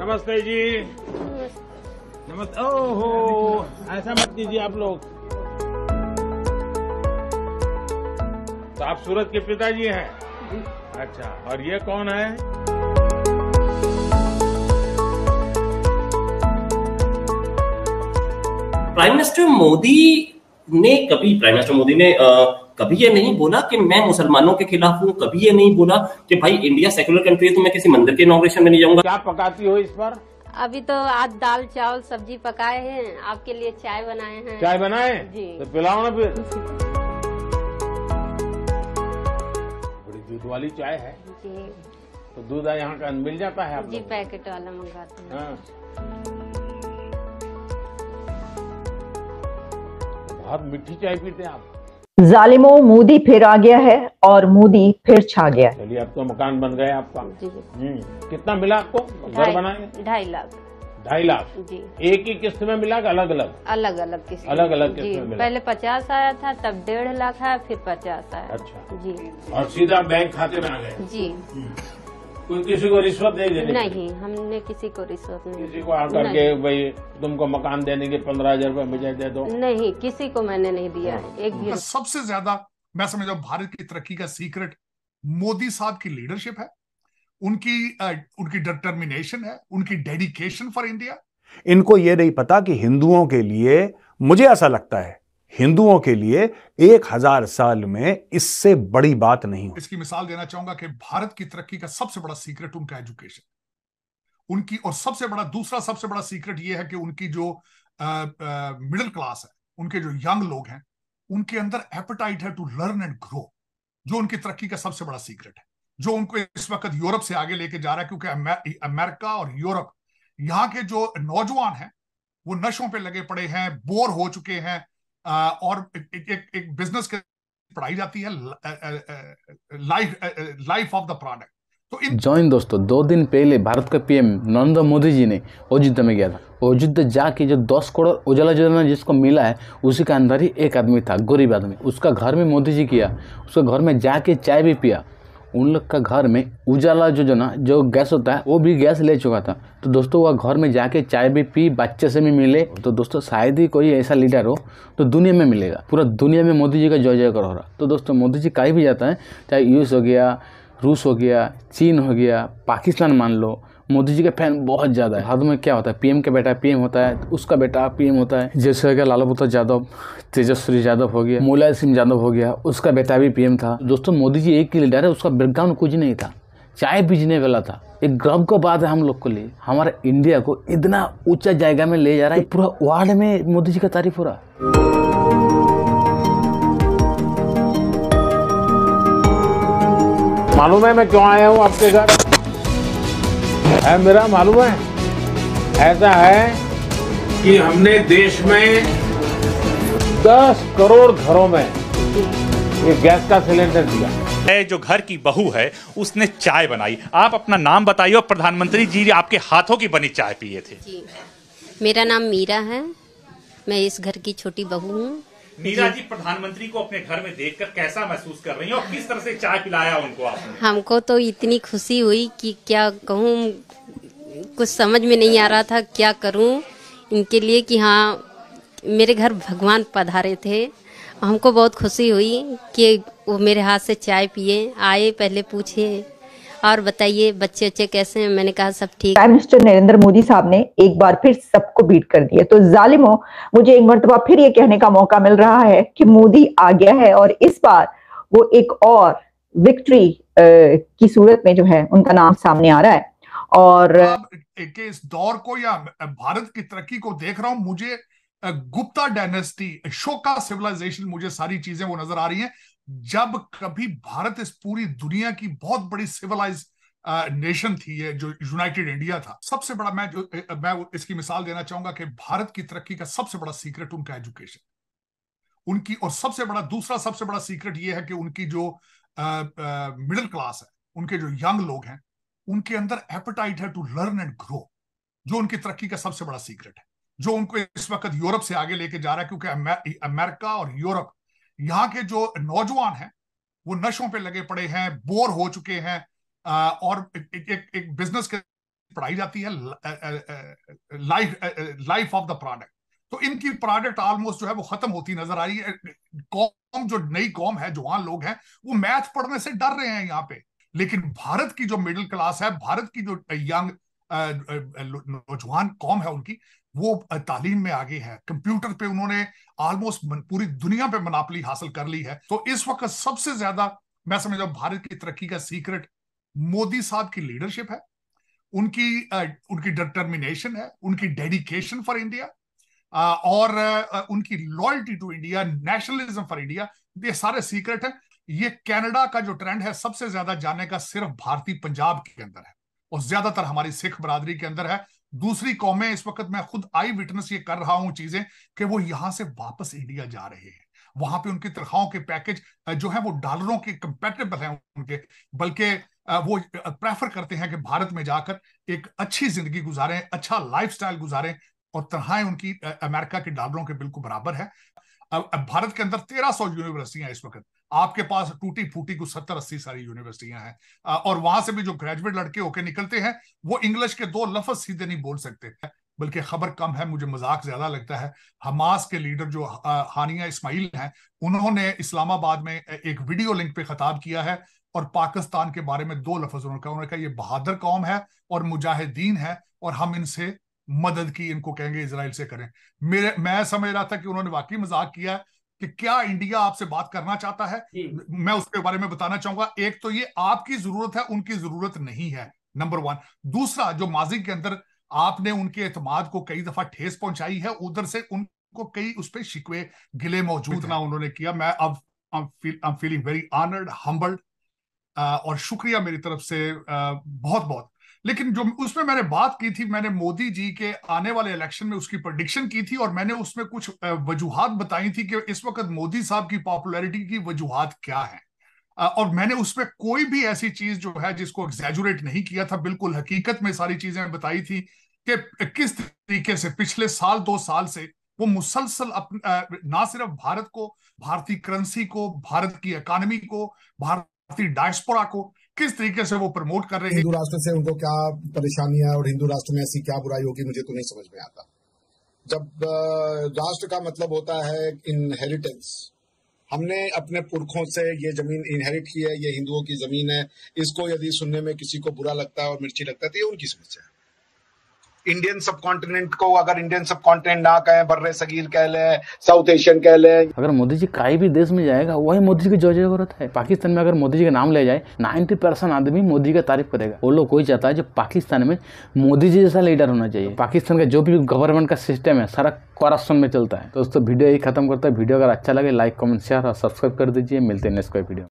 नमस्ते जी। नमस्ते। ओहो, ऐसा मत कीजिए आप लोग। तो आप सूरज के पिताजी हैं? अच्छा, और ये कौन है? प्राइम मिनिस्टर मोदी ने कभी ये नहीं बोला कि मैं मुसलमानों के खिलाफ हूँ। कभी ये नहीं बोला कि भाई इंडिया सेक्युलर कंट्री है तो मैं किसी मंदिर के इनॉग्रेशन में नहीं जाऊंगा। क्या पकाती हो इस बार? अभी तो आज दाल चावल सब्जी पकाए हैं, आपके लिए चाय बनाए हैं। चाय बनाए जी। तो पिलाओ ना फिर। बड़ी दूध वाली चाय है जी। तो दूध यहाँ का मिल जाता है आप जी, लोगों को? पैकेट वाला मंगाते हैं। हाँ। बहुत मीठी चाय पीते हैं आप। जालिमों, मोदी फिर आ गया है और मोदी फिर छा गया है। चलिए, अब तो मकान बन गए आपका। जी। कितना मिला आपको? घर बनाए? 2.5 लाख। 2.5 लाख? जी। एक ही किस्त में मिला कि अलग अलग? अलग अलग किस्त। अलग अलग किस्त में मिला। पहले 50 आया था, तब 1.5 लाख आया, फिर 50 आया। अच्छा जी। और सीधा बैंक खाते में आ गए? जी। कोई किसी को रिश्वत नहीं देनी? नहीं, हमने किसी को रिश्वत नहीं। किसी को आकर के भाई तुमको मकान देने के 15,000 रुपए मुझे दे दो? नहीं, किसी को मैंने नहीं दिया एक भी। सबसे ज्यादा मैं समझता हूँ भारत की तरक्की का सीक्रेट मोदी साहब की लीडरशिप है, उनकी डिटर्मिनेशन है, उनकी डेडिकेशन फॉर इंडिया। इनको ये नहीं पता कि हिंदुओं के लिए, मुझे ऐसा लगता है, हिंदुओं के लिए 1000 साल में इससे बड़ी बात नहीं हो। इसकी मिसाल देना चाहूंगा कि भारत की तरक्की का सबसे बड़ा सीक्रेट उनका एजुकेशन, उनकी, और दूसरा सबसे बड़ा सीक्रेट यह है कि उनकी जो मिडिल क्लास है, उनके जो यंग लोग हैं, उनके अंदर एपेटाइट है टू लर्न एंड ग्रो, जो उनकी तरक्की का सबसे बड़ा सीक्रेट है, जो उनको इस वक्त यूरोप से आगे लेके जा रहा है। क्योंकि अमेरिका और यूरोप, यहाँ के जो नौजवान हैं वो नशों पे लगे पड़े हैं, बोर हो चुके हैं, और एक बिजनेस के पढ़ाई जाती है लाइफ ऑफ द प्रोडक्ट। तो जॉइन दोस्तों, 2 दिन पहले भारत का पीएम नरेंद्र मोदी जी ने अयोध्या में गया था। अयोध्या जाके जो 10 करोड़ उजाला योजना जिसको मिला है, उसी का अंदर ही एक आदमी था, गरीब आदमी। उसका घर में मोदी जी किया, उसके घर में जाके चाय भी पिया। उन लोग का घर में उजाला योजना जो गैस होता है वो भी गैस ले चुका था। तो दोस्तों वह घर में जाके चाय भी पी, बच्चे से भी मिले। तो दोस्तों शायद ही कोई ऐसा लीडर हो तो दुनिया में मिलेगा। पूरा दुनिया में मोदी जी का जय जयकार हो रहा। तो दोस्तों मोदी जी कहीं भी जाता है, चाहे यूएस हो गया, रूस हो गया, चीन हो गया, पाकिस्तान मान लो, मोदी जी के फैन बहुत ज़्यादा है। भारत में क्या होता है, पीएम का बेटा पीएम होता है, उसका बेटा पीएम होता है। जैसे हो गया लालू प्रसाद यादव, तेजस्वी यादव हो गया, मुलायम सिंह यादव हो गया, उसका बेटा भी पीएम था। दोस्तों मोदी जी एक ही लीडर है, उसका बैकग्राउंड कुछ नहीं था, चाय बेचने वाला था। एक गर्व का बात है हम लोग के लिए, हमारे इंडिया को इतना ऊंचा जायगा में ले जा रहा है, पूरा वर्ल्ड में मोदी जी का तारीफ हो रहा है। मालूम है मैं क्यों आया हूँ आपके घर? है मेरा मालूम है? ऐसा है कि हमने देश में 10 करोड़ घरों में ये गैस का सिलेंडर दिया है। जो घर की बहू है उसने चाय बनाई। आप अपना नाम बताइए और प्रधानमंत्री जी आपके हाथों की बनी चाय पिए थे। जी, मेरा नाम मीरा है, मैं इस घर की छोटी बहू हूँ। मीरा जी, प्रधानमंत्री को अपने घर में देखकर कैसा महसूस कर रही हैं और किस तरह से चाय पिलाया उनको आपने? हमको तो इतनी खुशी हुई कि क्या कहूँ, कुछ समझ में नहीं आ रहा था क्या करूँ इनके लिए, कि हाँ मेरे घर भगवान पधारे थे। हमको बहुत खुशी हुई कि वो मेरे हाथ से चाय पिए, आए, पहले पूछे और बताइए बच्चे कैसे हैं। मैंने कहा सब ठीक। प्राइम मिनिस्टर नरेंद्र मोदी साहब ने एक बार फिर सबको बीट कर दिया। तो जालिमों, मुझे एक मर्तबा फिर ये कहने का मौका मिल रहा है कि मोदी आ गया है और इस बार वो एक और विक्ट्री की सूरत में जो है उनका नाम सामने आ रहा है। और इस दौर को या भारत की तरक्की को देख रहा हूं, मुझे गुप्ता डायनेस्टी, अशोका सिविलाइजेशन, मुझे सारी चीजें वो नजर आ रही हैं। जब कभी भारत इस पूरी दुनिया की बहुत बड़ी सिविलाइज नेशन थी, ये जो यूनाइटेड इंडिया था, सबसे बड़ा मैं इसकी मिसाल देना चाहूंगा कि भारत की तरक्की का सबसे बड़ा सीक्रेट उनका एजुकेशन, उनकी, और दूसरा सबसे बड़ा सीक्रेट ये है कि उनकी जो मिडिल क्लास है, उनके जो यंग लोग हैं, उनके अंदर एपेटाइट है टू लर्न एंड ग्रो, जो उनकी तरक्की का सबसे बड़ा सीक्रेट है, जो उनको इस वक्त यूरोप से आगे लेके जा रहा है। क्योंकि अमेरिका और यूरोप, यहाँ के जो नौजवान हैं वो नशों पे लगे पड़े हैं, बोर हो चुके हैं, और एक बिजनेस के पढ़ाई जाती है लाइफ ऑफ द प्रोडक्ट। तो इनकी प्रोडक्ट ऑलमोस्ट जो है वो खत्म होती नजर आ रही है। कौम जो नई कौम है, जवान लोग हैं, वो मैथ पढ़ने से डर रहे हैं यहाँ पे। लेकिन भारत की जो मिडिल क्लास है, भारत की जो यंग नौजवान कौम है, उनकी वो तालीम में आगे है। कंप्यूटर पे उन्होंने ऑलमोस्ट पूरी दुनिया पे मनापली हासिल कर ली है। तो इस वक्त सबसे ज्यादा मैं समझता हूं भारत की तरक्की का सीक्रेट मोदी साहब की लीडरशिप है, उनकी डिटर्मिनेशन है, उनकी डेडिकेशन फॉर इंडिया, और उनकी loyalty to India, nationalism for India. ये सारे सीक्रेट है। ये कनाडा का जो ट्रेंड है सबसे ज्यादा जाने का सिर्फ भारतीय पंजाब के अंदर है और ज्यादातर हमारी सिख बरादरी के अंदर है। दूसरी कौमें, इस वक्त मैं खुद आई विटनेस ये कर रहा हूं चीजें कि वो यहां से वापस इंडिया जा रहे हैं। वहां पे उनकी तनख्वाहों के पैकेज जो है वो डॉलरों के कंपेटेबल हैं उनके, बल्कि वो प्रेफर करते हैं कि भारत में जाकर एक अच्छी जिंदगी गुजारें, अच्छा लाइफस्टाइल गुजारें, और तनख्वाहें उनकी अमेरिका के डॉलरों के बिल्कुल बराबर है। अब भारत के अंदर 1300 यूनिवर्सिटियां इस वक्त, आपके पास टूटी फूटी कुछ 70-80 सारी यूनिवर्सिटियां हैं, और वहां से भी जो ग्रेजुएट लड़के होके निकलते हैं वो इंग्लिश के 2 लफ्ज सीधे नहीं बोल सकते, बल्कि खबर कम है, मुझे मजाक ज्यादा लगता है। हमास के लीडर जो हानिया इस्माइल हैं, उन्होंने इस्लामाबाद में एक वीडियो लिंक पे खिताब किया है और पाकिस्तान के बारे में 2 लफ्ज उन्होंने कहा, ये बहादुर कौम है और मुजाहिदीन है, और हम इनसे मदद की इनको कहेंगे इजराइल से करें। मैं समझ रहा था कि उन्होंने वाकई मजाक किया कि क्या इंडिया आपसे बात करना चाहता है। मैं उसके बारे में बताना चाहूंगा। एक तो ये आपकी जरूरत है, उनकी जरूरत नहीं है, नंबर 1। दूसरा, जो माजी के अंदर आपने उनके एतमाद को कई दफा ठेस पहुंचाई है, उधर से उनको कई उस पर शिकवे गिले मौजूद ना उन्होंने किया। मैं अब I am feeling very honoured, humbled, और शुक्रिया मेरी तरफ से बहुत बहुत। लेकिन जो उसमें मैंने बात की थी, मैंने मोदी जी के आने वाले इलेक्शन में उसकी प्रेडिक्शन की थी, और मैंने उसमें कुछ वजूहात बताई थी कि इस वक्त मोदी साहब की पॉपुलैरिटी की वजूहात क्या है, और मैंने उसमें कोई भी ऐसी चीज जो है जिसको एग्जैजुरेट नहीं किया था, बिल्कुल हकीकत में सारी चीजें बताई थी कि किस तरीके से पिछले 1-2 साल से वो मुसलसल ना सिर्फ भारत को, भारतीय करेंसी को, भारत की इकोनॉमी को, भारतीय डायस्पोरा को किस तरीके से वो प्रमोट कर रहे हैं। हिंदू राष्ट्र से उनको क्या परेशानी है और हिंदू राष्ट्र में ऐसी क्या बुराई होगी, मुझे तो नहीं समझ में आता। जब राष्ट्र का मतलब होता है इनहेरिटेंस, हमने अपने पुरखों से ये जमीन इनहेरिट की है, ये हिंदुओं की जमीन है। इसको यदि सुनने में किसी को बुरा लगता है और मिर्ची लगता है तो ये उनकी समस्या है। इंडियन सब कॉन्टिनेंट को अगर इंडियन सब कॉन्टिनेंट ना कहें, बर्रे सगीर कह लें, साउथ एशियन कह लें। अगर मोदी जी कहीं भी देश में जाएगा वही मोदी जी की जो जरूरत है। पाकिस्तान में अगर मोदी जी का नाम ले जाए 90% आदमी मोदी का तारीफ करेगा। वो लोग कोई चाहता है जो पाकिस्तान में मोदी जी जैसा लीडर होना चाहिए। पाकिस्तान का जो भी गवर्नमेंट का सिस्टम है सारा करप्शन में चलता है। दोस्तों वीडियो यही खत्म करता है। वीडियो अगर अच्छा लगे लाइक कमेंट शेयर और सब्सक्राइब कर दीजिए। मिलते हैं नेक्स्ट कोई वीडियो।